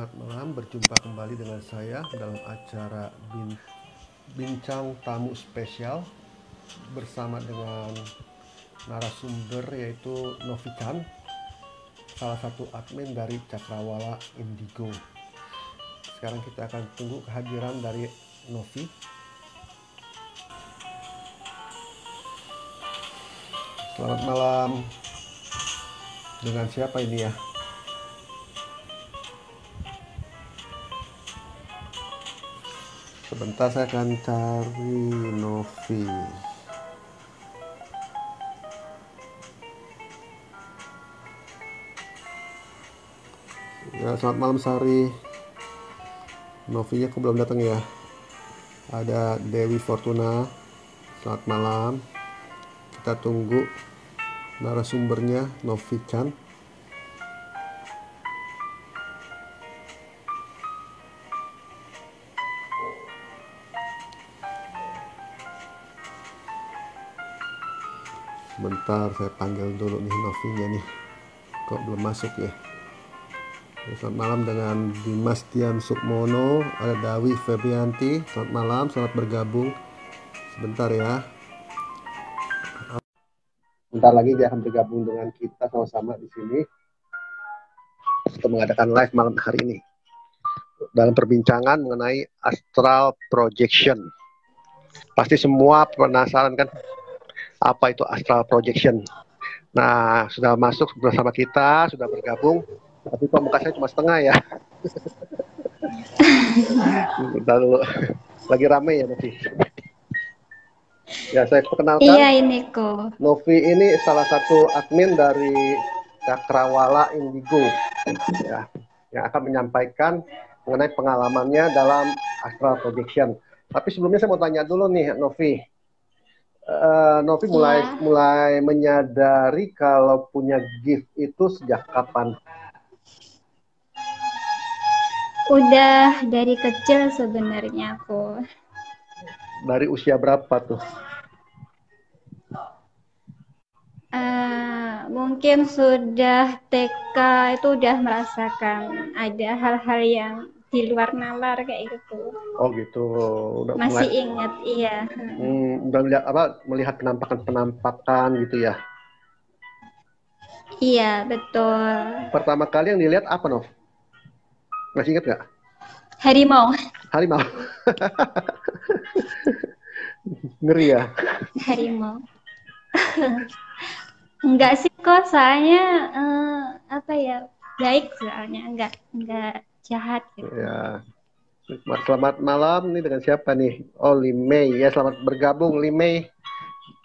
Selamat malam, berjumpa kembali dengan saya dalam acara Bincang Tamu Spesial bersama dengan narasumber yaitu Novi Chan, salah satu admin dari Cakrawala Indigo. Sekarang kita akan tunggu kehadiran dari Novi. Selamat malam. Dengan siapa ini ya? Sebentar saya akan cari Novi. Ya, selamat malam Sari. Novinya kok belum datang ya? Ada Dewi Fortuna. Selamat malam. Kita tunggu narasumbernya Novi Chan. Sebentar saya panggil dulu nih Novinya nih. Kok belum masuk ya? Selamat malam dengan Dimas Tian Sukmono, ada Dawi Febrianti. Selamat malam, selamat bergabung. Sebentar ya. Bentar lagi dia akan bergabung dengan kita sama-sama di sini untuk mengadakan live malam hari ini dalam perbincangan mengenai astral projection. Pasti semua penasaran kan apa itu astral projection. Nah, sudah masuk bersama kita, sudah bergabung. Tapi kok muka saya cuma setengah ya. Bentar dulu. Lagi rame ya Novi. Ya, saya perkenalkan. Iya, ini kok. Novi ini salah satu admin dari Cakrawala Indigo ya, yang akan menyampaikan mengenai pengalamannya dalam astral projection. Tapi sebelumnya saya mau tanya dulu nih Novi. Novi mulai menyadari kalau punya gift itu sejak kapan? Udah dari kecil sebenarnya kok. Dari usia berapa tuh? Mungkin sudah TK itu udah merasakan ada hal-hal yang di luar nalar kayak gitu. Oh gitu. Masih ingat, iya. Udah melihat penampakan gitu ya? Iya, betul. Pertama kali yang dilihat apa, Nov? Masih ingat nggak? Harimau. Harimau. Ngeri ya? Harimau. Enggak sih kok, soalnya baik soalnya, enggak jahat gitu. Ya. Selamat malam, nih dengan siapa nih? Oh, Limei ya, selamat bergabung Limei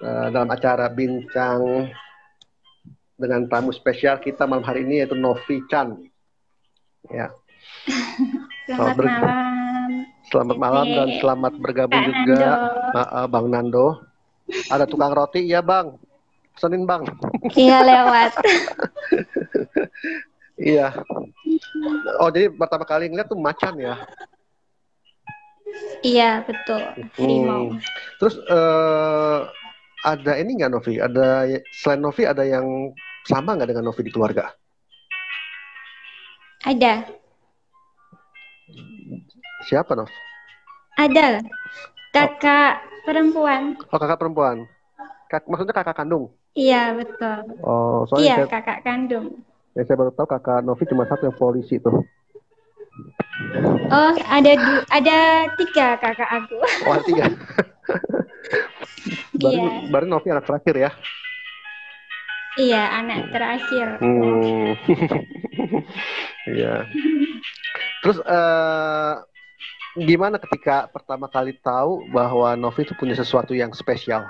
dalam acara bincang dengan tamu spesial kita malam hari ini yaitu Novi Chan. Ya. Selamat malam. Selamat malam dan selamat bergabung Kak juga Nando. Bang Nando. Ada tukang roti ya Bang? Pesenin Bang. Iya lewat. Iya. Oh jadi pertama kali ngeliat tuh macan ya? Iya betul. Harimau. Terus ada ini nggak Novi? Ada selain Novi ada yang sama nggak dengan Novi di keluarga? Ada. Siapa Nov? Ada. Kakak perempuan. Oh kakak perempuan. Maksudnya kakak kandung? Iya betul. Oh soalnya iya kakak kandung. Ya, saya baru tahu kakak Novi cuma satu yang polisi tuh. Oh ada 3 kakak aku. Oh 3. Iya. Baru Novi anak terakhir ya? Iya anak terakhir. Iya. Terus gimana ketika pertama kali tahu bahwa Novi itu punya sesuatu yang spesial?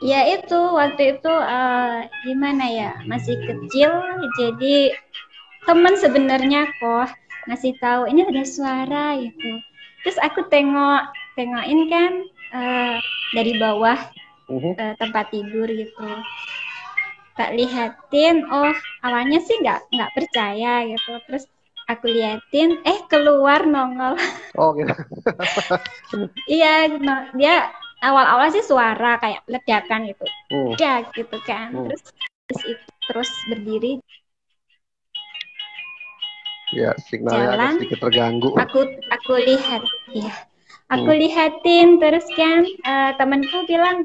Ya itu waktu itu gimana ya, masih kecil, jadi teman sebenarnya kok ngasih tahu ini ada suara gitu. Terus aku tengokin kan dari bawah tempat tidur gitu. Tak lihatin, oh awalnya sih nggak percaya gitu. Terus aku liatin, keluar nongol. Oh gitu. Iya, dia awal-awal sih suara kayak ledakan gitu. Ya gitu kan. Terus berdiri Ya, signalnya agak jalan, sedikit terganggu. aku lihat, ya, aku Hmm. lihatin terus kan temanku bilang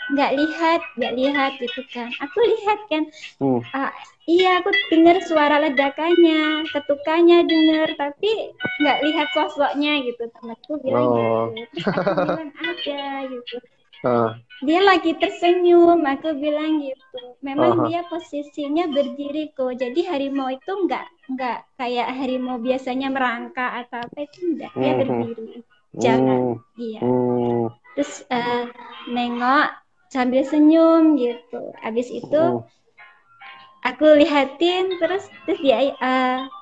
nggak lihat gitu kan, aku lihat kan. Hmm. Ah, iya, aku dengar suara ledakannya, ketukannya dengar, tapi nggak lihat sosoknya gitu. Temanku bilang Oh. gitu. Terus aku bilang ada gitu. Ah. Dia lagi tersenyum, aku bilang gitu. Memang Aha. dia posisinya berdiri kok. Jadi harimau itu nggak kayak harimau biasanya merangkak atau apa, itu enggak. Dia Mhm. berdiri, jalan. Hmm. Iya. Hmm. Terus nengok sambil senyum gitu. Habis itu Hmm. aku lihatin terus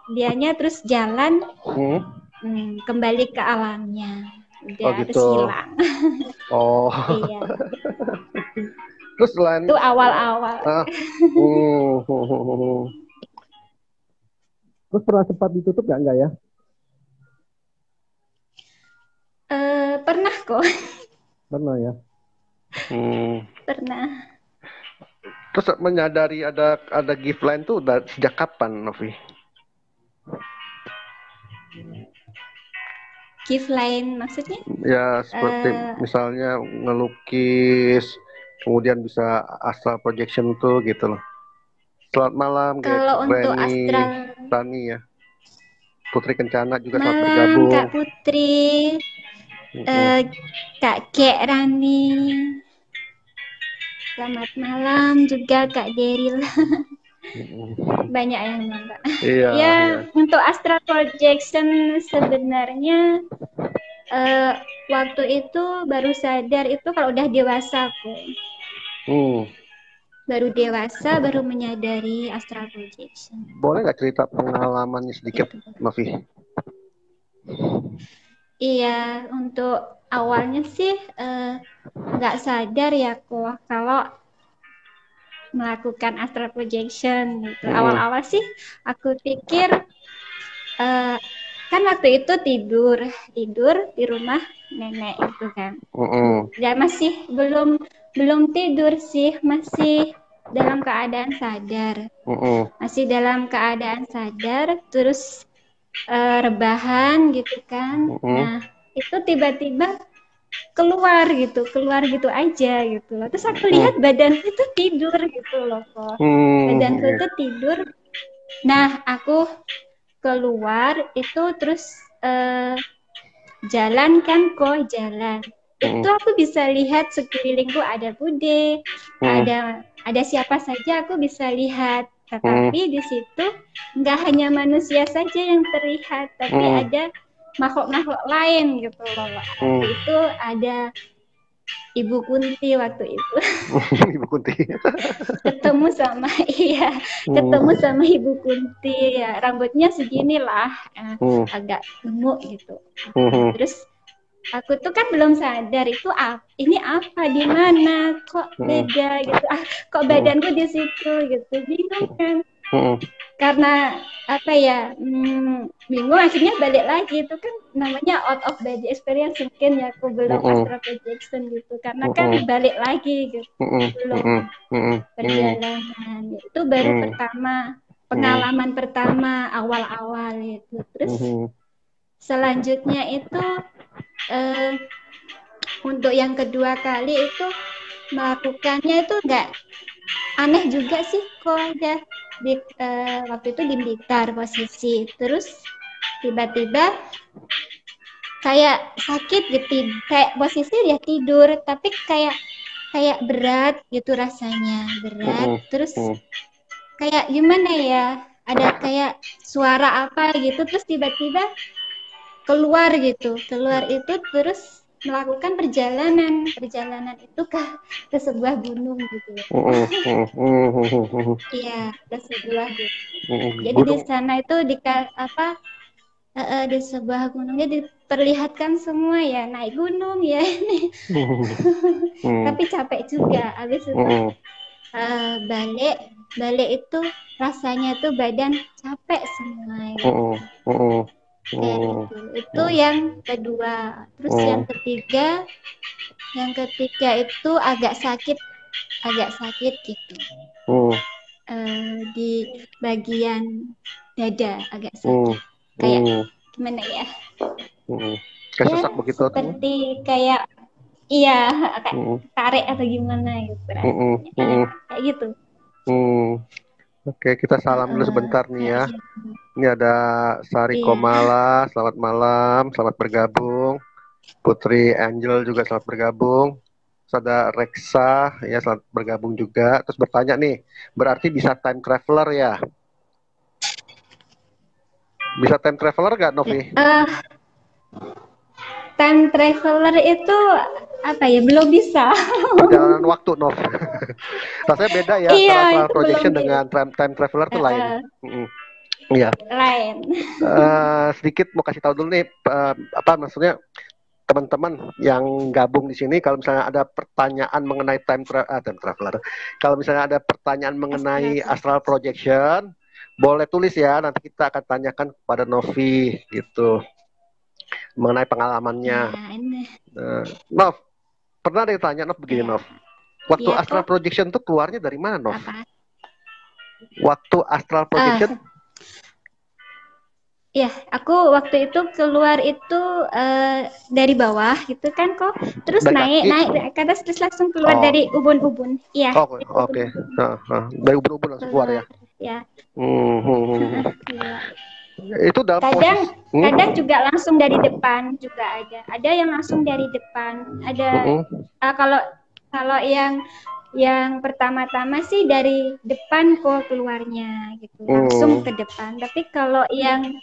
dianya terus jalan Hmm. kembali ke alamnya. Oh Udah gitu. terus hilang. Oh. Iya. Terus selain Itu awal-awal. ah, hmm. Terus pernah sempat ditutup nggak ya? Pernah kok, Pernah ya. Hmm. pernah. Terus menyadari ada gift line tuh udah sejak kapan, Novi? Gift lain maksudnya? Ya seperti Eh, misalnya ngelukis, kemudian bisa astral projection tuh gitu loh. Selamat malam, Kalau untuk Granny astral Tani ya. Putri Kencana juga selamat malam bergabung. Kak Putri, Mm-mm. Kak Kek Rani, selamat malam juga Kak Deril. Mm-mm. Banyak yang nonton. Iya, Ya, iya. untuk astral projection sebenarnya eh, waktu itu baru sadar itu kalau udah dewasa kok. Hmm. Baru dewasa baru menyadari astral projection. Boleh nggak cerita pengalamannya sedikit, Gitu. Novi? Iya, untuk awalnya sih nggak sadar ya kok kalau melakukan astral projection gitu. Mm-mm. Awal-awal sih aku pikir eh, kan waktu itu tidur tidur di rumah nenek itu kan. Mm-mm. Ya masih belum tidur sih, masih dalam keadaan sadar. Mm-mm. Masih dalam keadaan sadar, terus rebahan gitu kan. Mm-mm. Nah, itu tiba-tiba keluar gitu aja gitu loh. Terus aku Mm. lihat badanku itu tidur gitu loh kok. Hmm. Badanku Iya. itu tidur. Nah, aku keluar itu terus eh, jalan kan kok jalan. Itu Mm-mm. aku bisa lihat sekelilingku ada bude, Mm. ada siapa saja aku bisa lihat. Mm. Tetapi di situ nggak hanya manusia saja yang terlihat, tapi Mm. ada makhluk-makhluk lain gitu loh. Waktu Mm. itu ada Ibu Kunti waktu itu Ibu Kunti. ketemu sama iya ketemu Mm. sama Ibu Kunti ya, rambutnya segini lah, Mm. agak gemuk gitu. Mm. Terus aku tuh kan belum sadar itu ini apa di mana kok Mm. beda gitu, kok Mm. badanku di situ gitu, bingung kan. Mm. Karena apa ya, bingung akhirnya balik lagi. Itu kan namanya out of body experience, mungkin ya aku belum Mm. astral projection gitu, karena kan Mm. balik lagi gitu, Mm. belum Mm. Mm. Mm. perjalanan. Itu baru Mm. pertama, Mm. pengalaman pertama awal-awal itu. Terus Mm. selanjutnya itu eh, untuk yang kedua kali itu melakukannya itu nggak aneh juga sih kok ya. Waktu itu di Blitar posisi, terus tiba-tiba kayak sakit gitu, kayak posisi dia tidur tapi kayak kayak berat gitu, rasanya berat. Mm. Terus Mm. kayak gimana ya, ada kayak suara apa gitu, terus tiba-tiba keluar gitu, keluar itu terus melakukan perjalanan itu ke sebuah gunung gitu. Mm. Mm. Iya, ke sebuah gunung. Mm. Jadi di Gunung. sana itu di sebuah gunungnya diperlihatkan semua ya, naik gunung ya ini. Mm. Tapi capek juga. Habis itu Mm. balik balik itu rasanya tuh badan capek semua gitu. Mm. Mm. Kayak Mm. gitu. Itu yang kedua. Terus yang ketiga itu agak sakit gitu. Mm. Di bagian dada agak Hmm. sakit. Kayak Hmm. gimana ya? Kayak Ya, sesak begitu tuh. seperti kayak iya, kayak Hmm. tarik atau gimana gitu Hmm. rasanya. Hmm. Kayak gitu. Hmm. Oke, kita salam dulu sebentar nih Kayak ya. gitu. Ini ada Sari Iya. Komala, selamat malam, selamat bergabung. Putri Angel juga selamat bergabung. Terus ada Reksa, ya selamat bergabung juga. Terus bertanya nih, berarti bisa time traveler ya? Bisa time traveler nggak, Novi? Eh, time traveler itu apa ya? Belum bisa. Perjalanan waktu, Nov. Rasanya beda ya Iya, antara astral itu belum projection bisa. dengan time traveler tuh lain. Iya. Lain. Sedikit mau kasih tahu dulu nih, apa maksudnya teman-teman yang gabung di sini, kalau misalnya ada pertanyaan mengenai time traveler, kalau misalnya ada pertanyaan Astral mengenai astral projection. projection, boleh tulis ya, nanti kita akan tanyakan kepada Novi gitu mengenai pengalamannya. Ya, ini. Nov, pernah ada yang tanya Nov begini, Ya, Nov, waktu ya astral kok projection tuh keluarnya dari mana, Nov? apa? Waktu astral projection Ya, aku waktu itu keluar itu dari bawah gitu kan kok, terus dari naik kaki. naik ke atas terus langsung keluar Oh, dari ubun-ubun. Iya, oke, dari oke. ubun-ubun Dari ubun-ubun langsung keluar ya. keluar. Ya, Hmm, hmm, hmm. keluar. Itu dalam Kadang posisi. kadang juga langsung dari depan juga ada. Ada yang langsung dari depan. Ada Hmm, kalau kalau yang pertama-tama sih dari depan kok keluarnya gitu, langsung hmm, ke depan. Tapi kalau yang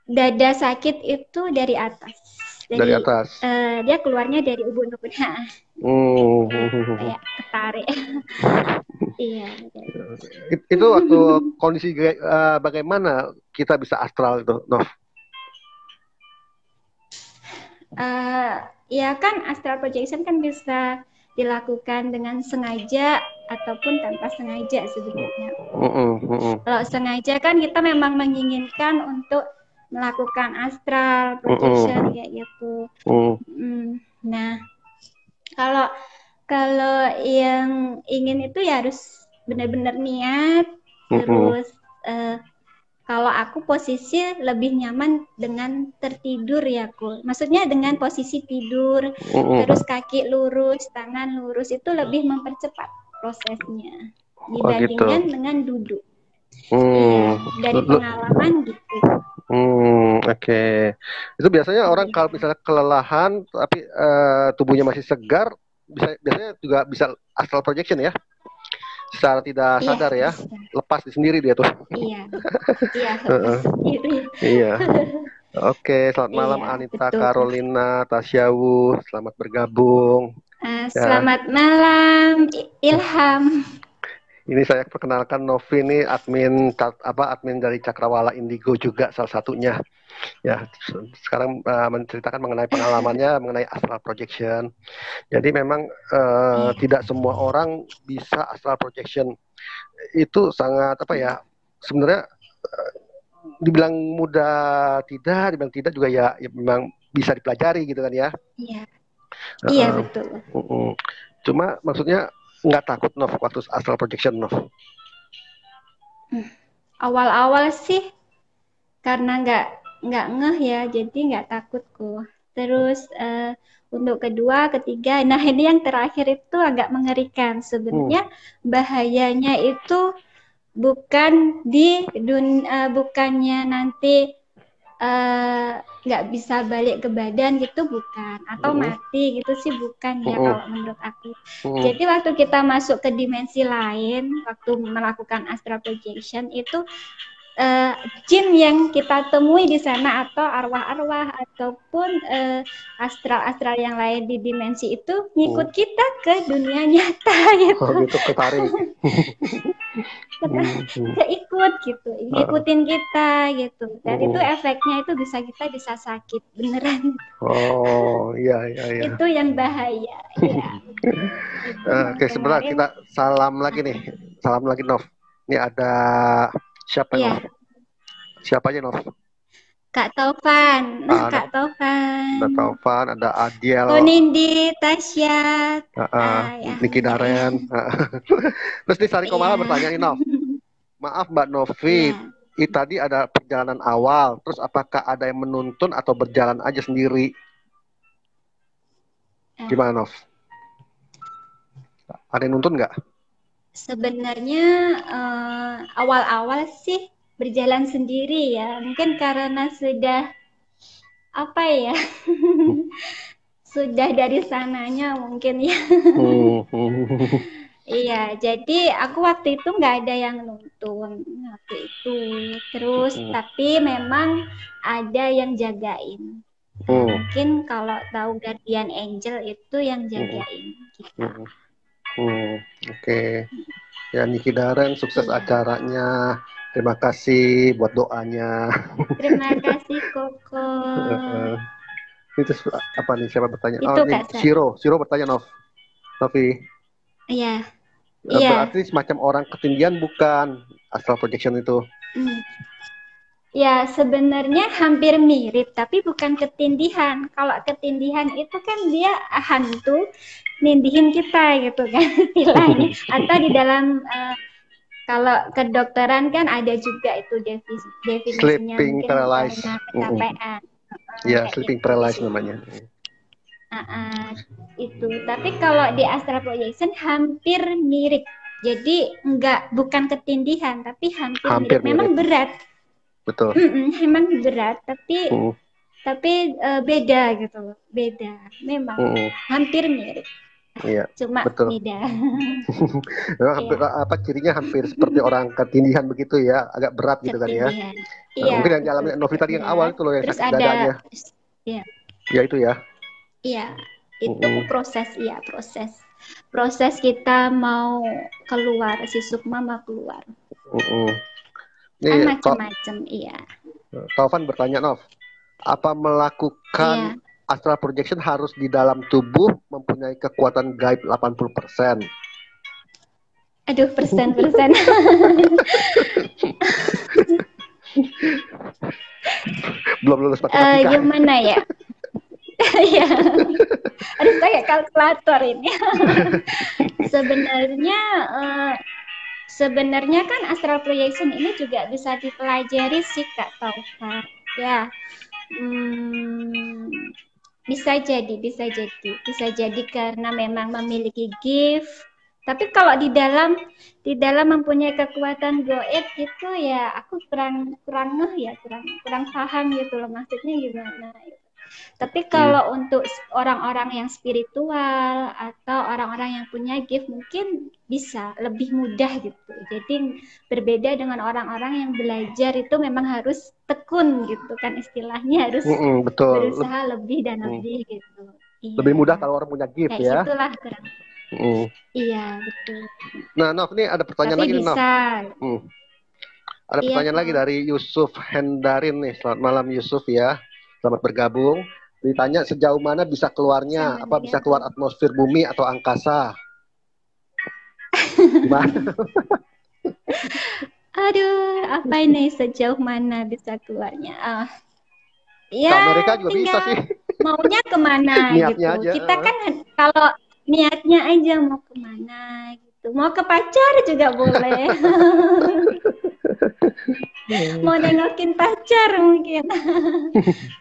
dada sakit itu dari atas. dari Dari atas. dia keluarnya dari ubun-ubun. Hmm, hmm, Gitu, hmm, hmm. kayak ketarik. Iya, kayak gitu. Itu waktu kondisi bagaimana kita bisa astral itu, Nov? Ya kan astral projection kan bisa dilakukan dengan sengaja ataupun tanpa sengaja sebenarnya. Hmm, hmm, hmm, Kalau sengaja kan kita memang menginginkan untuk melakukan astral projection hmm, kayak gitu. hmm, Nah, kalau kalau yang ingin itu ya harus benar-benar niat. hmm, hmm, Terus kalau aku posisi lebih nyaman dengan tertidur ya, aku. Maksudnya dengan posisi tidur, hmm. terus kaki lurus, tangan lurus itu lebih mempercepat prosesnya Oh gitu. dibandingkan dengan duduk. Hmm, Iya, dari pengalaman gitu. oke. Itu biasanya orang kalau Iya, misalnya kelelahan tapi tubuhnya masih segar, biasanya juga bisa astral projection ya, secara tidak iya sadar ya, bisa. lepas di sendiri dia tuh. Iya, iya lepas Heeh. sendiri. Iya. Oke, selamat malam Iya, Anita betul. Carolina Tasyawu, selamat bergabung. Ya, Selamat malam, Ilham. ini saya perkenalkan Novi ini admin dari Cakrawala Indigo juga salah satunya. Ya, sekarang menceritakan mengenai pengalamannya mengenai astral projection. Jadi memang Iya, tidak semua orang bisa astral projection. Itu sangat apa ya? Sebenarnya dibilang mudah tidak, dibilang tidak juga ya memang bisa dipelajari gitu kan ya. iya, iya Uh, betul. Cuma maksudnya nggak takut Nov waktu astral projection Nov. Awal-awal sih karena nggak ngeh ya, jadi nggak takut kok. Terus untuk kedua, ketiga, nah ini yang terakhir itu agak mengerikan. Hmm. Sebenarnya bahayanya itu bukannya nanti nggak bisa balik ke badan gitu bukan, atau mati gitu sih bukan ya kalau menurut aku. Jadi waktu kita masuk ke dimensi lain, waktu melakukan astral projection itu jin yang kita temui di sana atau arwah-arwah ataupun astral-astral yang lain di dimensi itu ngikut kita ke dunia nyata gitu. Oh gitu, ketarik. Keikut gitu, ngikutin kita gitu. Dan itu efeknya itu kita bisa sakit beneran. Oh iya iya iya. Itu yang bahaya. Ya. Nah, Oke, sebentar kemarin kita salam lagi nih. Salam lagi Nov. Ini ada siapa Nov? ya Siapa aja Nov? Kak Taufan, Ada Kak Taufan, Taufan, ada Adiel, Konindi, Tasya, ya Niki banyak ya. Daren. Terus nih Sari Komala Iya, bertanya nih Nov. Maaf Mbak Novi, iya. tadi ada perjalanan awal, terus apakah ada yang menuntun atau berjalan aja sendiri? Gimana, Nov? Ada yang nuntun nggak? Sebenarnya awal-awal sih berjalan sendiri ya. Mungkin karena sudah apa ya? Sudah dari sananya mungkin ya. Iya, jadi aku waktu itu nggak ada yang nuntun waktu itu. Terus tapi memang ada yang jagain. Mungkin kalau tahu Guardian Angel itu yang jagain kita. Oke. Ya, Niki Darren, sukses acaranya. Terima kasih buat doanya. Terima kasih Koko. Itu apa nih? Siapa bertanya? Itu, ini Shiro bertanya, Novi. Iya. Berarti semacam orang ketindihan bukan astral projection itu? Ya, sebenarnya hampir mirip, tapi bukan ketindihan. Kalau ketindihan itu kan dia hantu nindihin kita gitu kan istilahnya. Atau di dalam kalau kedokteran kan ada juga itu definisinya, sleeping mungkin paralysis. karena kecapean. Ya, sleeping paralysis namanya. Itu. Tapi kalau di astral projection hampir mirip. Jadi bukan ketindihan, tapi hampir mirip. Memang berat. Betul. Memang berat, tapi beda gitu loh. Beda. Memang hampir mirip. Iya, cuma betul. Beda. Memang hampir, cirinya hampir seperti orang ketindihan begitu ya, agak berat gitu kan ya. Iya, mungkin yang dialami Novi tadi yang awal itu loh, yang terus sakit dadanya. Iya. Ya itu ya. Iya, itu proses kita mau keluar, si Sukma mau keluar. Kan macam-macam, iya. Taufan bertanya, Nov, apa melakukan astral projection harus di dalam tubuh mempunyai kekuatan gaib 80%? Aduh, persen. Belum lulus matematika. Gimana ya? Ya, harus pakai kalkulator ini. Sebenarnya kan astral projection ini juga bisa dipelajari sih Kak Taufan. Ya, bisa jadi karena memang memiliki gift. Tapi kalau di dalam mempunyai kekuatan goib itu ya aku kurang paham gitu loh, maksudnya gimana. Tapi kalau untuk orang-orang yang spiritual atau orang-orang yang punya gift mungkin bisa lebih mudah gitu. Jadi berbeda dengan orang-orang yang belajar itu memang harus tekun gitu kan istilahnya, harus berusaha lebih dan lebih gitu. Lebih mudah kalau orang punya gift ya. Itulah kurang. Iya betul. Nah, Nov, ini ada pertanyaan lagi nih, Nov. Ada pertanyaan lagi dari Yusuf Hendarin nih. Selamat malam Yusuf ya. Selamat bergabung. Ditanya sejauh mana bisa keluarnya, bisa keluar atmosfer bumi atau angkasa? Gimana? Aduh, apa ini sejauh mana bisa keluarnya? Ya, ke Amerika juga bisa sih. Maunya kemana gitu. Aja. Kita kan kalau niatnya aja mau kemana gitu. Mau ke pacar juga boleh. Mau nengokin pacar mungkin.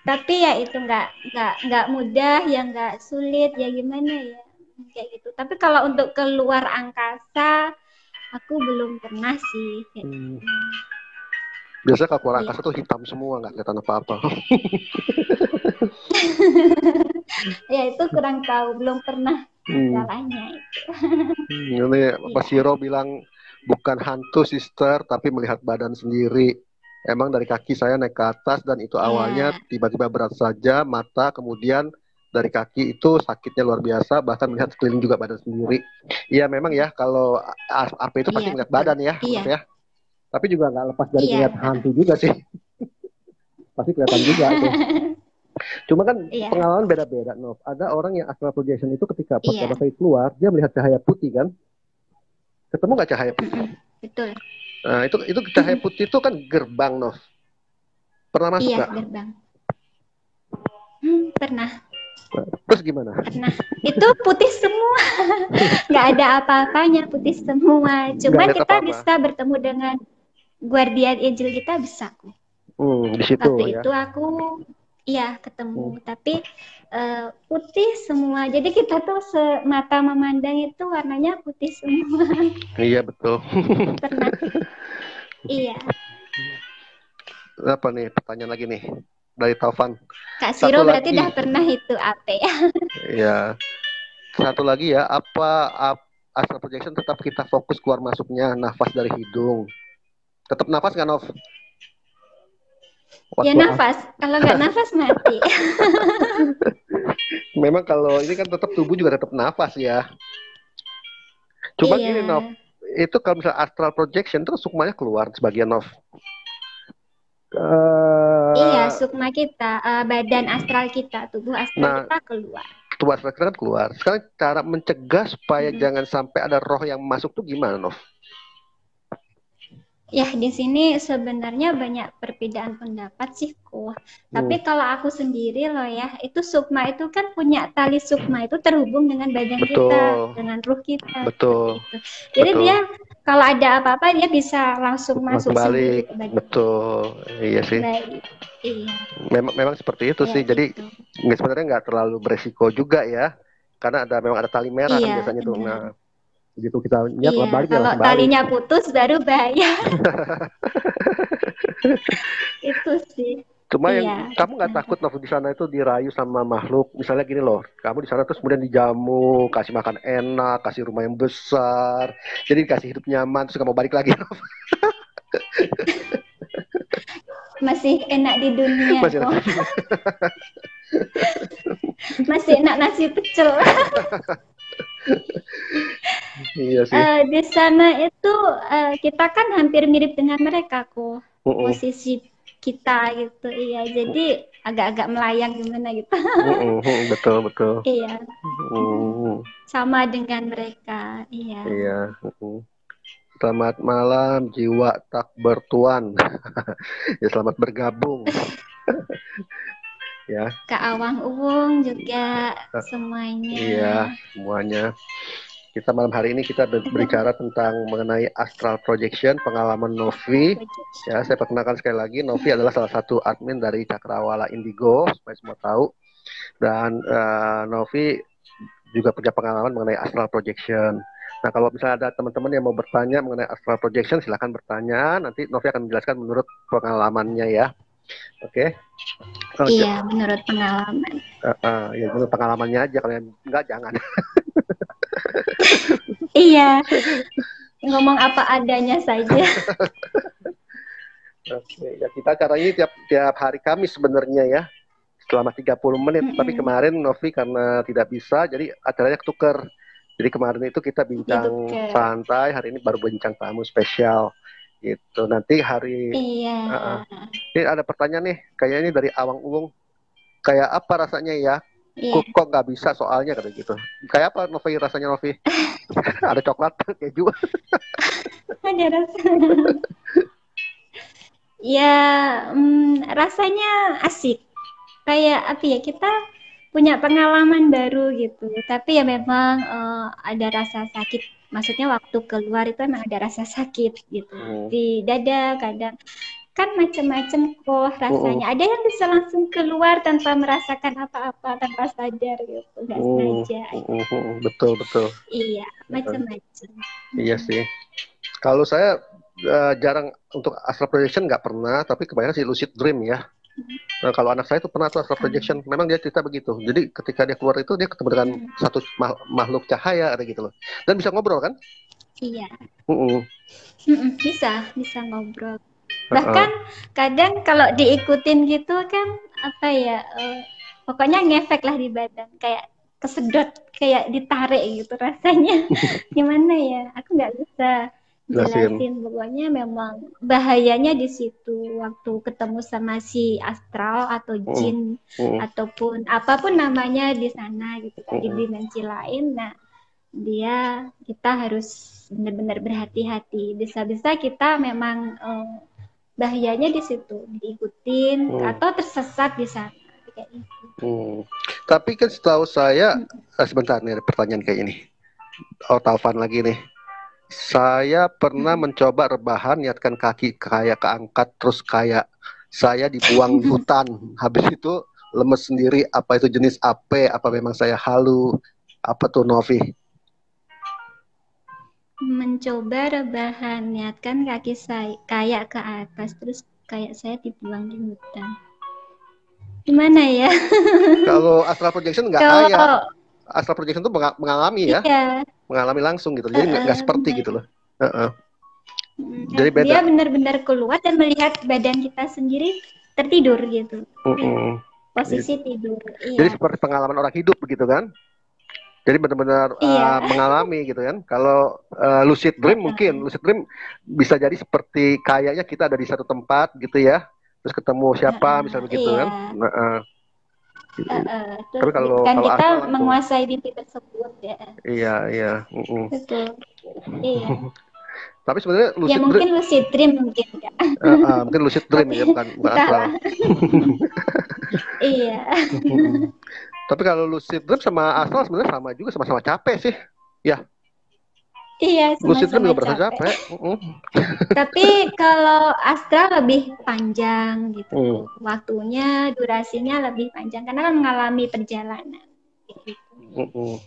Tapi ya itu nggak mudah, ya nggak sulit, ya gimana ya kayak gitu. Tapi kalau untuk keluar angkasa aku belum pernah sih. Biasanya kalau keluar angkasa tuh hitam semua, nggak kelihatan apa-apa. Ya itu kurang tahu, belum pernah salahnya itu. Ini Pak Siro bilang bukan hantu sister, tapi melihat badan sendiri. Emang dari kaki saya naik ke atas dan itu awalnya tiba-tiba berat saja, mata, kemudian dari kaki itu sakitnya luar biasa, bahkan melihat sekeliling juga badan sendiri. Iya memang ya, kalau AP itu pasti melihat badan ya, ya. Tapi juga nggak lepas dari melihat hantu juga sih. Pasti kelihatan juga itu. Cuma kan pengalaman beda-beda, Nov. Ada orang yang astral projection itu ketika pertama kali keluar, dia melihat cahaya putih kan? Ketemu nggak cahaya putih? Betul. Nah, itu cahaya putih itu kan gerbang, Nov. Pernah masuk nggak? Iya, gerbang. Pernah. Terus gimana? Pernah. Itu putih semua. Nggak ada apa-apanya, putih semua. Cuma kita bisa bertemu dengan guardian angel kita bisa kok. Di situ Waktu ya. itu aku iya ketemu, tapi putih semua. Jadi kita tuh semata memandang itu warnanya putih semua. Iya betul. Pernah. Iya. Apa nih pertanyaan lagi nih dari Taufan? Kak Satu Siro berarti lagi, udah pernah itu AP ya? ya. Satu lagi ya, astral projection tetap kita fokus keluar masuknya nafas dari hidung. Tetap nafas nggak, Nov? Ya Waktu nafas. Kalau nggak nafas mati. memang kalau ini kan tetap tubuh juga tetap nafas ya. Cuma Iya. gini, Nov, itu kalau misalnya astral projection terus sukmanya keluar sebagian, Nov. Iya, sukma kita, badan astral kita, tubuh astral Nah, kita keluar. tubuh astral kita kan keluar. Sekarang cara mencegah supaya Mm-mm. jangan sampai ada roh yang masuk tuh gimana, Nov? Ya, di sini sebenarnya banyak perbedaan pendapat sih, kok. Tapi kalau aku sendiri loh ya, itu sukma itu kan punya tali sukma itu terhubung dengan badan kita, Betul, dengan ruh kita, seperti betul, itu. Jadi betul. dia kalau ada apa-apa dia bisa langsung Langsung masuk balik, sendiri ke badan betul. Iya sih. baik. Iya, Memang seperti itu sih. kayak Jadi gitu. sebenarnya nggak terlalu beresiko juga ya, karena memang ada tali merah kan Iya, biasanya tuh. benar. Nah, begitu kita niat Iya, lah balik dia kalau langsung balik. talinya putus baru bahaya. Itu sih. Cuma yang Iya, kamu nggak benar. takut Nov di sana itu dirayu sama makhluk, misalnya gini loh, kamu di sana terus kemudian dijamu, kasih makan enak, kasih rumah yang besar, jadi dikasih hidup nyaman, terus nggak mau balik lagi. Masih enak di dunia Masih kok. ada. Masih enak nasi pecel. Iya sih. Di sana itu kita kan hampir mirip dengan mereka kok. Posisi kita gitu. Iya, jadi agak-agak melayang gimana gitu. Betul betul. Iya. Sama dengan mereka. Iya. Iya. Selamat malam jiwa tak bertuan. Ya selamat bergabung. Ya. Kak Awang Uwung juga semuanya. Iya, semuanya. Kita malam hari ini kita berbicara tentang mengenai astral projection, pengalaman Novi. Ya, saya perkenalkan sekali lagi, Novi adalah salah satu admin dari Cakrawala Indigo, supaya semua tahu. Dan Novi juga punya pengalaman mengenai astral projection. Nah, kalau misalnya ada teman-teman yang mau bertanya mengenai astral projection, silahkan bertanya. Nanti Novi akan menjelaskan menurut pengalamannya ya. Oke. Iya, menurut pengalaman. Ya, menurut pengalamannya aja. Kalau yang enggak, jangan. Iya. Ngomong apa adanya saja. Oke, ya kita acara ini tiap hari Kamis sebenarnya ya. Selama 30 menit. Tapi kemarin Novi karena tidak bisa, jadi acaranya ketuker. Jadi kemarin itu kita bincang santai, hari ini baru bincang tamu spesial gitu. Nanti hari ini ada pertanyaan nih, kayaknya ini dari Awang Uwung. Kayak apa rasanya ya? Kok nggak bisa soalnya kata gitu. Kayak apa Novi rasanya Novi? Ada coklat, keju. Ada rasa. Ya, rasanya asik. Kayak apa ya, kita punya pengalaman baru gitu. Tapi ya memang ada rasa sakit. Maksudnya waktu keluar itu memang ada rasa sakit gitu. Di dada kadang. Kan macam-macam kok rasanya. Ada yang bisa langsung keluar tanpa merasakan apa-apa, tanpa sadar gitu. Nggak sengaja. Betul. Iya, macam-macam. Iya sih. Kalau saya jarang untuk astral projection nggak pernah, tapi kebanyakan sih lucid dream ya. Nah, kalau anak saya itu pernah tuh astral projection, memang dia cerita begitu. Jadi ketika dia keluar itu dia ketemu dengan satu makhluk cahaya ada gitu loh. Dan bisa ngobrol kan? Iya. Bisa ngobrol. Bahkan kadang kalau diikutin gitu kan apa ya, pokoknya ngefek lah di badan, kayak kesedot, kayak ditarik gitu rasanya. Gimana ya? Aku nggak bisa jelasin, pokoknya memang bahayanya di situ waktu ketemu sama si astral atau jin ataupun apapun namanya di sana gitu, di dimensi lain. Nah, kita harus benar-benar berhati-hati. Bisa-bisa kita memang bahayanya di situ, diikutin atau tersesat di sana kayak gitu. Tapi kan setahu saya sebentar nih ada pertanyaan kayak ini. Taufan lagi nih. Saya pernah Mm-mm. mencoba rebahan, niatkan kaki kayak keangkat, terus kayak saya dibuang di hutan. Habis itu lemes sendiri. Apa itu jenis AP? Apa memang saya halu? Apa tuh Novi? Mencoba rebahan, niatkan kaki saya kayak ke atas, terus kayak saya dibuang di hutan. Gimana ya? Kalau astral projection nggak kayak. Kalau Astral projection itu mengalami ya, iya, mengalami langsung gitu. Jadi nggak seperti benar. gitu loh. Heeh. Nah, Jadi dia beda. benar-benar keluar dan melihat badan kita sendiri tertidur gitu. Iya, Mm-mm. posisi tidur. Jadi Iya, seperti pengalaman orang hidup begitu kan? Jadi benar-benar iya. mengalami gitu kan. Kalau lucid dream mungkin lucid dream bisa jadi seperti kayaknya kita ada di satu tempat gitu ya. Terus ketemu siapa misalnya begitu kan. Iya. Nah, Terus tapi kalau dan kalau kita astral langsung. menguasai mimpi tersebut ya. Iya, iya. Mm-mm. Betul. Iya. Tapi sebenarnya Ya lucid dream mungkin lucid dream mungkin Kak. mungkin lucid dream ya Tapi bukan astral. entahlah. Iya. Tapi kalau lucid dream sama astral sebenarnya sama juga, sama-sama capek sih. Ya, Iya, lucid dream sama-sama juga berasa capek. capek. Tapi kalau astral lebih panjang gitu. Hmm. Waktunya, durasinya lebih panjang karena kan mengalami perjalanan. Gitu.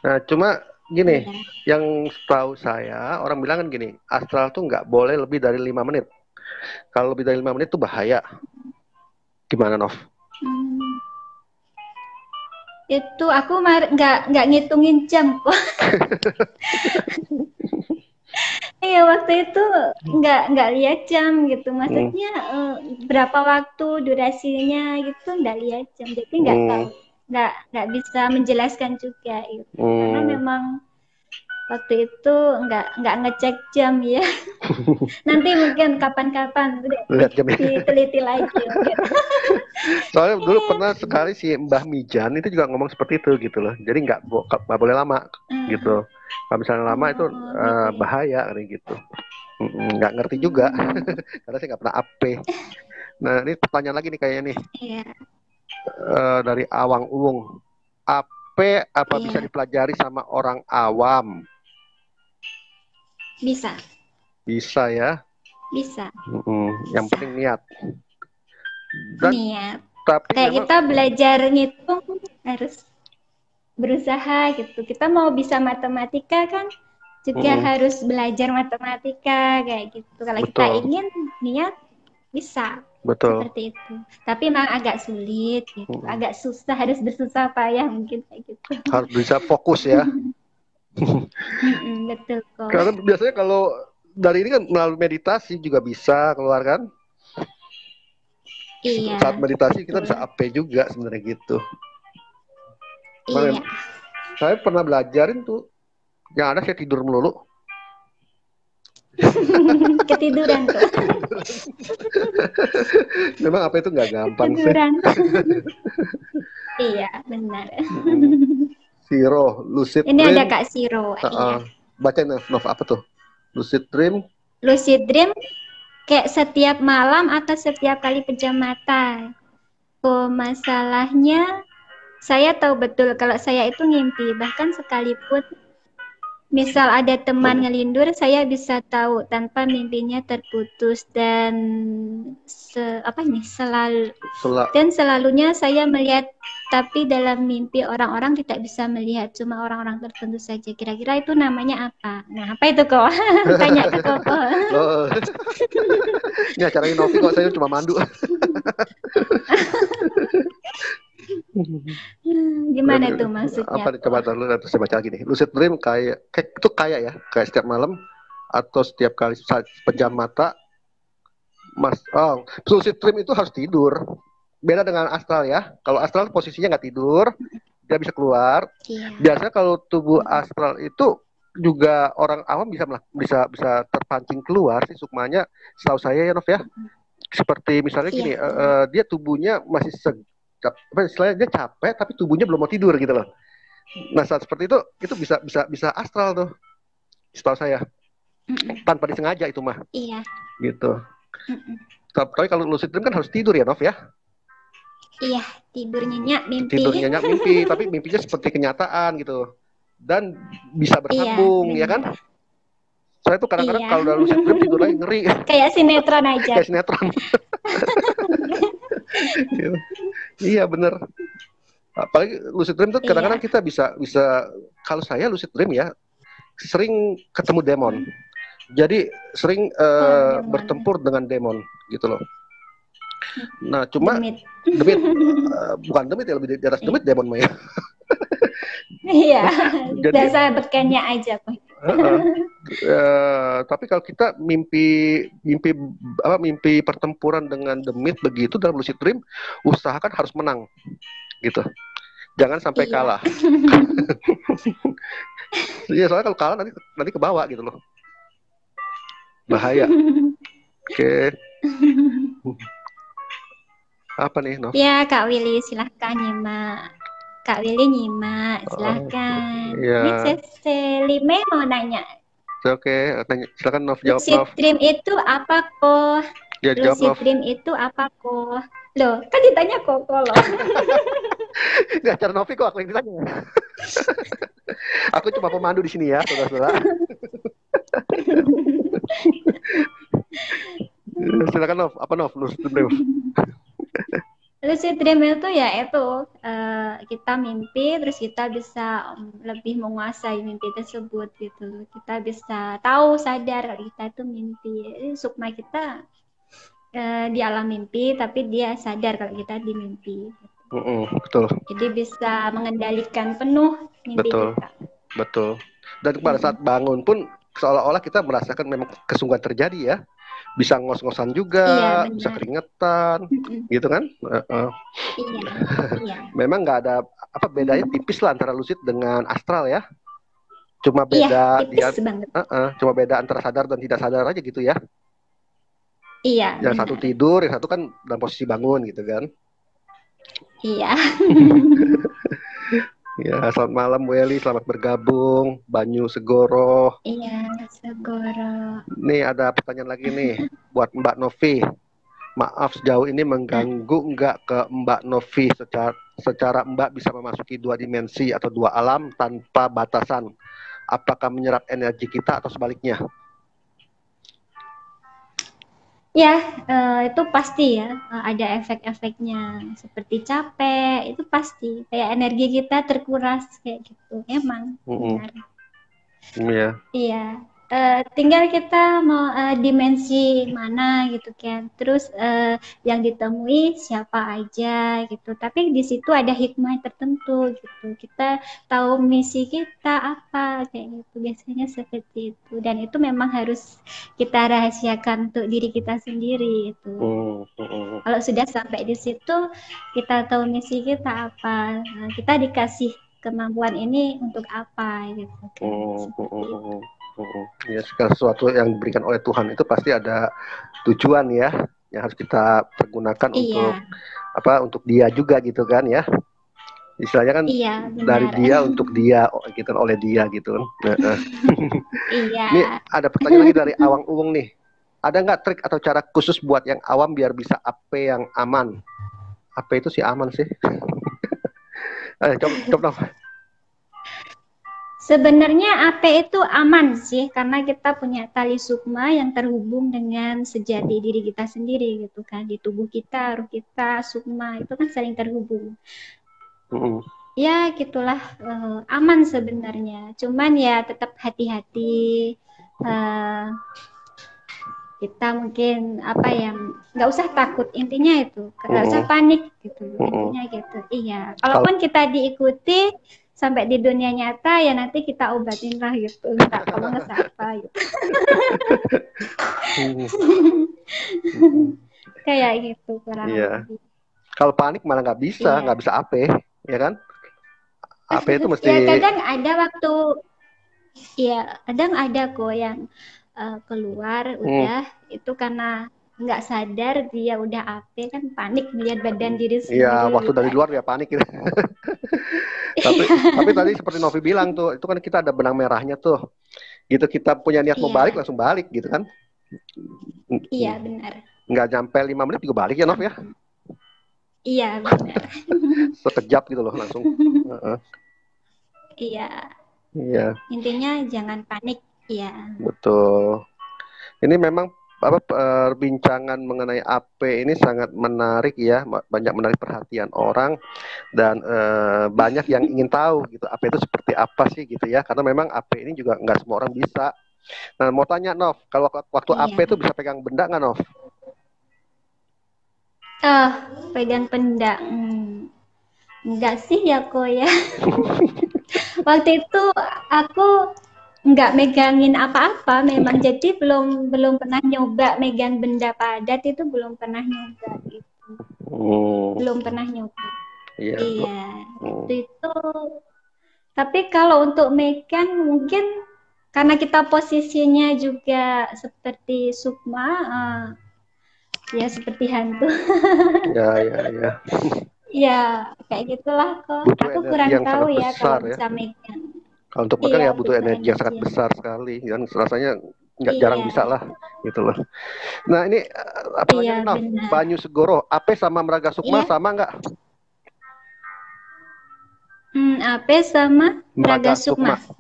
Nah, cuma gini, Iya. yang setahu saya orang bilang kan gini, astral tuh nggak boleh lebih dari 5 menit. Kalau lebih dari 5 menit tuh bahaya. Gimana, Nov? Hmm. Itu aku nggak ngitungin jam kok. Iya waktu itu nggak lihat jam gitu. Maksudnya berapa waktu durasinya gitu nggak lihat jam. Jadi nggak tahu, Hmm. nggak bisa menjelaskan juga gitu. Karena Hmm. memang waktu itu nggak ngecek jam ya. Nanti mungkin kapan-kapan Lihat jam ya. diteliti lagi mungkin. Soalnya dulu pernah sekali si Mbah Mijan itu juga ngomong seperti itu gitu loh. Jadi nggak boleh lama gitu. Kalau misalnya lama itu Gitu ya. bahaya kayak gitu. Nggak ngerti juga karena saya nggak pernah AP. Nah ini pertanyaan lagi nih kayaknya nih Iya, dari Awang Uwung. AP apa bisa iya, dipelajari sama orang awam? bisa, Bisa ya. bisa, Yang bisa. penting niat. Dan Niat. tapi Kayak memang kita belajar ngitung harus berusaha gitu. Kita mau bisa matematika kan juga mm, harus belajar matematika kayak gitu. Kalau kita betul ingin niat bisa betul. seperti itu. Tapi memang agak sulit gitu. Mm, Agak susah, harus bersusah payah mungkin kayak gitu. harus bisa fokus ya. Betul kok. Karena biasanya kalau dari ini kan melalui meditasi juga bisa keluar kan. Iya, Saat meditasi kita betul. bisa AP juga sebenarnya gitu. Iya. Saya pernah belajarin tuh. Yang ada saya tidur melulu. Ketiduran tuh. Memang apa itu nggak gampang sih. Ketiduran. Iya, benar. Siro, lucid Ini ada dream. Kak Siro. Iya. Bacain Nov apa tuh? Lucid dream. Lucid dream kayak setiap malam atau setiap kali pejam mata. Oh, masalahnya saya tahu betul kalau saya itu ngimpi. Bahkan sekalipun misal ada teman ngelindur, saya bisa tahu tanpa mimpinya terputus dan selalunya saya melihat, tapi dalam mimpi orang-orang tidak bisa melihat, cuma orang-orang tertentu saja. Kira-kira itu namanya apa? Nah, apa itu kok? Tanya ke Koko. Loh. Ini acaranya Novi kok saya cuma mandu. Gimana tuh maksudnya? Apa coba dulu nanti saya baca lagi nih. Lucid dream kayak itu kayak ya, kayak setiap malam atau setiap kali saat pejam mata. Lucid dream itu harus tidur. Beda dengan astral ya. Kalau astral posisinya nggak tidur, dia bisa keluar. Iya. Biasanya kalau tubuh astral itu juga orang awam bisa terpancing keluar sih sukmanya. Setahu saya ya Nov ya. Seperti misalnya gini, dia tubuhnya masih istilahnya dia capek tapi tubuhnya belum mau tidur gitu loh. Nah saat seperti itu bisa astral tuh, setahu saya tanpa disengaja itu mah. Iya. Gitu. Tapi kalau lucid dream kan harus tidur ya Nov ya. Iya, tidur nyenyak mimpi. Tidur nyenyak mimpi, tapi mimpinya seperti kenyataan gitu dan bisa bersambung ya kan? Saya tuh kadang-kadang Iya. kalau udah lucid dream tidur lagi ngeri. Kayak sinetron aja. Kayak sinetron. Iya bener. Apalagi lucid dream tuh kadang-kadang Iya. kita bisa bisa kalau saya lucid dream ya sering ketemu demon. Jadi sering Oh, demon. bertempur dengan demon gitu loh. Nah, cuma Demit. demit bukan demit ya, lebih di atas demit demon mah ya. Iya. Jadi Biasa berkenya aja kok. tapi kalau kita mimpi mimpi mimpi pertempuran dengan demit begitu dalam lucid dream, usahakan harus menang gitu. Jangan sampai Iya. kalah. Iya, soalnya kalau kalah nanti ke bawah gitu loh. Bahaya. Oke. Apa nih, Nov? Ya, Kak Willy silahkan nyimak. Kak Willy nyimak, silahkan. Iya. Ini Selime mau nanya. Oke, silakan Nov jawab, Lucid Nov. dream itu apa kok? Ya, jawab, Lucid Nov. dream itu apa kok? Loh, kan ditanya Koko loh. Nggak, cara Novi kok aku yang ditanya. Aku cuma pemandu di sini ya, saudara-saudara. Silakan Nov, apa Nov? Lucid dream. Lucid dream itu ya itu kita mimpi terus kita bisa lebih menguasai mimpi tersebut gitu. Kita bisa tahu sadar kita itu mimpi. Sukma kita di alam mimpi tapi dia sadar kalau kita di mimpi. Betul. Jadi bisa mengendalikan penuh mimpi Betul. kita. Betul. Dan pada saat bangun pun seolah-olah kita merasakan memang kesungguhan terjadi ya. Bisa ngos-ngosan juga, Iya, bisa keringetan, gitu kan? Iya, iya. Memang nggak ada apa bedanya, tipis lah antara lucid dengan astral ya. Cuma beda iya, tipis banget. Cuma beda antara sadar dan tidak sadar aja gitu ya. Iya. Yang satu tidur, yang satu kan dalam posisi bangun gitu kan. Iya. Ya, selamat malam Welly, selamat bergabung. Banyu Segoro. Iya, Segoro. Nih ada pertanyaan lagi nih buat Mbak Novi. Maaf sejauh ini mengganggu nggak ke Mbak Novi secara Mbak bisa memasuki 2 dimensi atau 2 alam tanpa batasan. Apakah menyerap energi kita atau sebaliknya? Ya, itu pasti ya, ada efek-efeknya seperti capek, itu pasti kayak energi kita terkuras kayak gitu, emang benar. Iya. Iya, tinggal kita mau dimensi mana gitu kan, terus yang ditemui siapa aja gitu, tapi di situ ada hikmah tertentu gitu, kita tahu misi kita apa kayak gitu, biasanya seperti itu, dan itu memang harus kita rahasiakan untuk diri kita sendiri itu. Kalau sudah sampai di situ, kita tahu misi kita apa, kita dikasih kemampuan ini untuk apa gitu kan. Ya, segala sesuatu yang diberikan oleh Tuhan itu pasti ada tujuan ya, yang harus kita pergunakan untuk dia juga gitu kan ya. Istilahnya kan dari dia untuk dia gitu, oleh dia gitu. Iya. Ini ada pertanyaan lagi dari Awang Uwung nih. Ada nggak trik atau cara khusus buat yang awam biar bisa AP yang aman? AP itu sih aman sih. Coba. Sebenarnya AP itu aman sih, karena kita punya tali sukma yang terhubung dengan sejati diri kita sendiri gitu kan, di tubuh kita, ruh kita, sukma itu kan saling terhubung. Ya gitulah, aman sebenarnya. Cuman ya tetap hati-hati. Kita mungkin nggak usah takut, intinya itu nggak usah panik gitu, intinya gitu. Iya, kalaupun kita diikuti sampai di dunia nyata ya nanti kita obatin lah gitu, minta tolong ke siapa gitu. Kayak gitu kurang lebih. Kalau panik malah nggak bisa AP, ya kan? AP itu mesti. Ya kadang ada waktu, ya kadang ada kok yang keluar udah itu karena nggak sadar dia udah AP, kan panik melihat badan diri sendiri. Iya, waktu dari luar ya panik gitu. tapi tadi seperti Novi bilang tuh, itu kan kita ada benang merahnya tuh. Gitu, kita punya niat mau balik langsung balik gitu kan. Iya, benar. Nggak nyampe 5 menit juga balik ya Nov ya. Iya, benar. Sekejap gitu loh langsung. Iya. Iya. Intinya jangan panik. Iya. Betul. Ini memang apa perbincangan mengenai AP ini sangat menarik ya, banyak menarik perhatian orang dan banyak yang ingin tahu gitu AP itu seperti apa sih gitu ya, karena memang AP ini juga nggak semua orang bisa. Nah, mau tanya Nov, kalau waktu AP Iya. itu bisa pegang benda nggak Nov? Oh, pegang benda. Enggak sih ya kok ya. Waktu itu aku nggak megangin apa-apa memang, jadi belum belum pernah nyoba megang benda padat, itu belum pernah nyoba gitu. Belum pernah nyoba. Iya. Iya, itu. Tapi kalau untuk megang mungkin karena kita posisinya juga seperti Sukma, ya seperti hantu. Ya, ya, ya. Ya, kayak gitulah kok. Butuh Aku energi kurang yang tahu sangat ya kalau besar ya. bisa megang. Kalau untuk pegang Iya, ya butuh butuh energi yang energi sangat yang besar sekali dan rasanya nggak jarang iya, bisa lah gitu loh. Nah ini apa lagi iya nih Nov? benar. Banyu Segoro, AP sama Meraga Sukma Iya, sama nggak? Ape sama Braga Meraga Sukma. Sukma.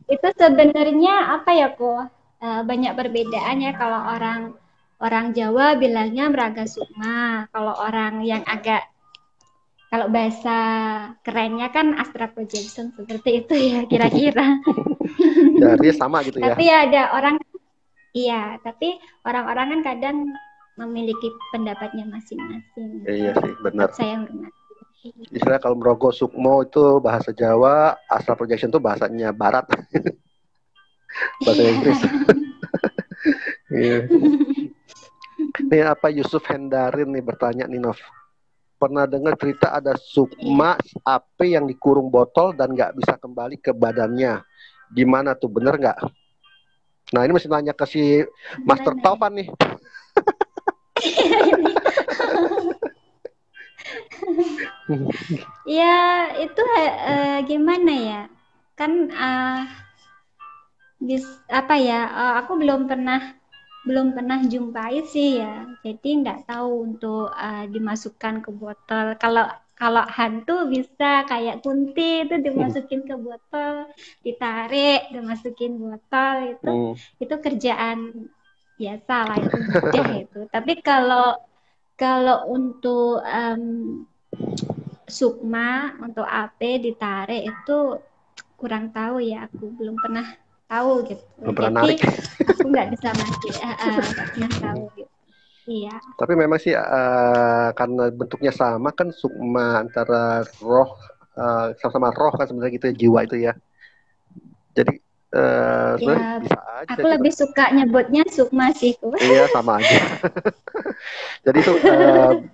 Itu sebenarnya apa ya kok? Banyak perbedaan ya, kalau orang orang Jawa bilangnya Braga Sukma. Kalau orang yang agak, kalau bahasa kerennya kan Astra Projection, seperti itu ya kira-kira. Jadi sama gitu ya. Tapi ada orang, iya, tapi orang-orang kan kadang memiliki pendapatnya masing-masing. Iya sih, benar. Tetap saya hormati. Istilah kalau Merogo Sukmo itu bahasa Jawa, Astral Projection itu bahasanya Barat, bahasa Inggris. Iya. Nih apa Yusuf Hendarin nih bertanya nih Nov. Pernah dengar cerita ada Sukma AP yang dikurung botol dan nggak bisa kembali ke badannya. Gimana tuh, bener nggak? Nah ini mesti nanya ke si Master Taufan nih. Ya itu gimana ya? Kan apa ya? Aku belum pernah jumpai sih ya. Jadi nggak tahu untuk dimasukkan ke botol. Kalau kalau hantu bisa kayak kunti itu dimasukin ke botol, ditarik, dimasukin botol, itu kerjaan biasa lah, itu mudah itu. Tapi kalau kalau untuk Sukma, untuk AP ditarik itu kurang tahu ya, aku belum pernah tahu gitu. Belum pernah Jadi narik. aku nggak bisa masih nggak pernah tahu gitu. Iya. Tapi memang sih karena bentuknya sama kan Sukma antara roh sama-sama roh kan sebenarnya gitu ya, jiwa itu ya. Jadi sebenarnya Ya, bisa aja aku gitu. lebih suka nyebutnya Sukma sih. Iya sama aja. Jadi itu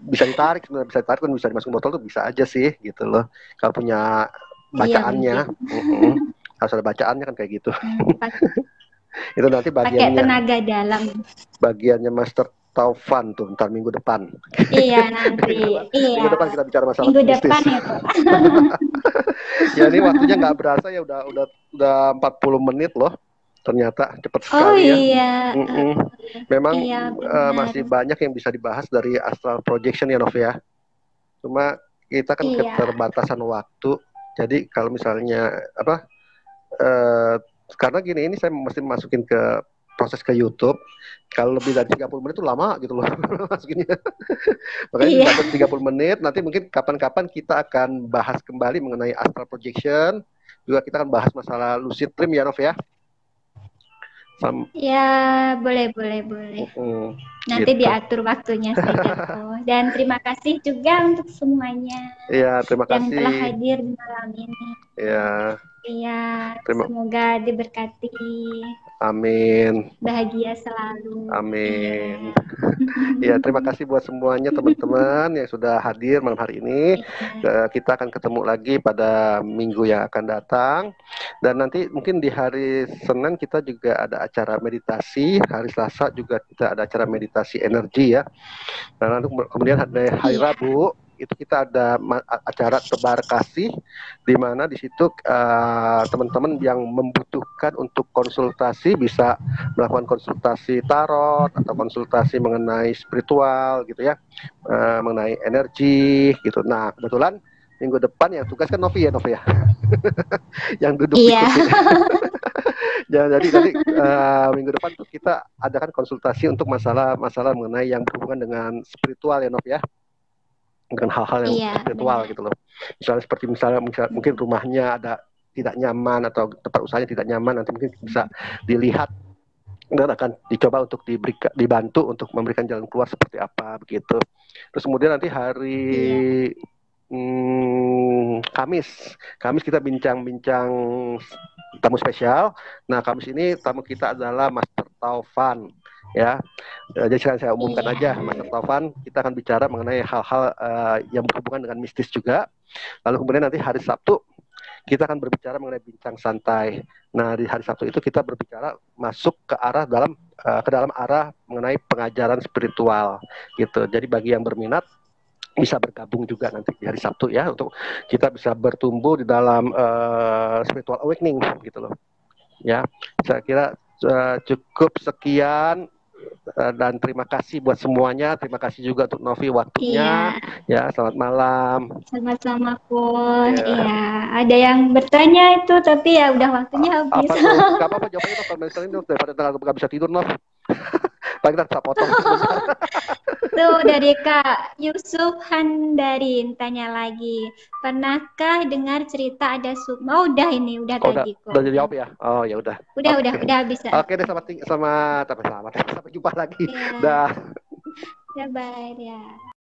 bisa ditarik sebenarnya, bisa ditarik dan bisa dimasukin botol tuh bisa aja sih gitu loh. Kalau punya Iya bacaannya, mungkin. harus ada bacaannya kan kayak gitu. Itu nanti Pakai bagiannya tenaga dalam. bagiannya Master Taufan tuh ntar minggu depan. Iya nanti. Iya. Minggu depan kita bicara masalah Minggu mistis. depan itu. Ya ini waktunya nggak berasa ya, udah 40 menit loh. Ternyata cepat Oh sekali ya. iya. Memang Iya, masih banyak yang bisa dibahas dari Astral Projection ya Nov ya. Cuma kita kan iya. keterbatasan waktu. Jadi kalau misalnya apa karena gini, ini saya mesti masukin ke proses ke YouTube. Kalau lebih dari 30 menit itu lama gitu loh masukinnya. Makanya Iya. dapat 30 menit. Nanti mungkin kapan-kapan kita akan bahas kembali mengenai Astral Projection. Juga kita akan bahas masalah lucid dream ya Nov ya. Ya, boleh. Nanti gitu. diatur waktunya saja kok. Dan terima kasih juga untuk semuanya Terima yang kasih. telah hadir di malam ini. Iya, semoga diberkati. Amin. Bahagia selalu. Amin. Ya, terima kasih buat semuanya teman-teman yang sudah hadir malam hari ini. Kita akan ketemu lagi pada minggu yang akan datang. Dan nanti mungkin di hari Senin kita juga ada acara meditasi. Hari Selasa juga kita ada acara meditasi energi ya. Dan nanti kemudian hari Rabu itu kita ada acara tebar kasih, di mana di situ teman-teman yang membutuhkan untuk konsultasi bisa melakukan konsultasi tarot atau konsultasi mengenai spiritual gitu ya, mengenai energi gitu. Nah kebetulan minggu depan yang tugas kan Novi ya yang duduk di kursi. Jadi nanti minggu depan tuh kita adakan konsultasi untuk masalah-masalah mengenai yang berhubungan dengan spiritual ya Nov ya, dengan hal-hal yang Iya, spiritual benar. gitu loh. Misalnya seperti mungkin rumahnya ada tidak nyaman atau tempat usahanya tidak nyaman, nanti mungkin bisa dilihat dan akan dicoba untuk dibantu untuk memberikan jalan keluar seperti apa begitu. Terus kemudian nanti hari Iya. Kamis kita bincang-bincang tamu spesial. Nah, Kamis ini tamu kita adalah Master Taufan ya. Jadi sekarang saya umumkan Iya. aja, Master Taufan, kita akan bicara mengenai hal-hal yang berhubungan dengan mistis juga. Lalu kemudian nanti hari Sabtu kita akan berbicara mengenai bincang santai. Nah, di hari Sabtu itu kita berbicara masuk ke dalam arah mengenai pengajaran spiritual gitu. Jadi bagi yang berminat bisa bergabung juga nanti di hari Sabtu ya, untuk kita bisa bertumbuh di dalam spiritual awakening gitu loh. Ya, saya kira cukup sekian. Dan terima kasih buat semuanya. Terima kasih juga untuk Novi waktunya. Iya. Ya, selamat malam. Sama-sama kok. Ya. Iya, ada yang bertanya itu tapi ya udah waktunya habis. Apa tuh? Gak apa-apa jawabannya tuh, kalau misalnya itu daripada nggak bisa tidur Nov. Paling kita bisa potong sebentar. Tuh dari Kak Yusuf Handarin tanya lagi. Pernahkah dengar cerita ada Oh, udah ini, udah Oh, tadi kok. udah jadi jawab ya? Oh ya udah. Udah bisa. Oke deh, selamat sampai jumpa lagi. Ya, Dah. bye ya.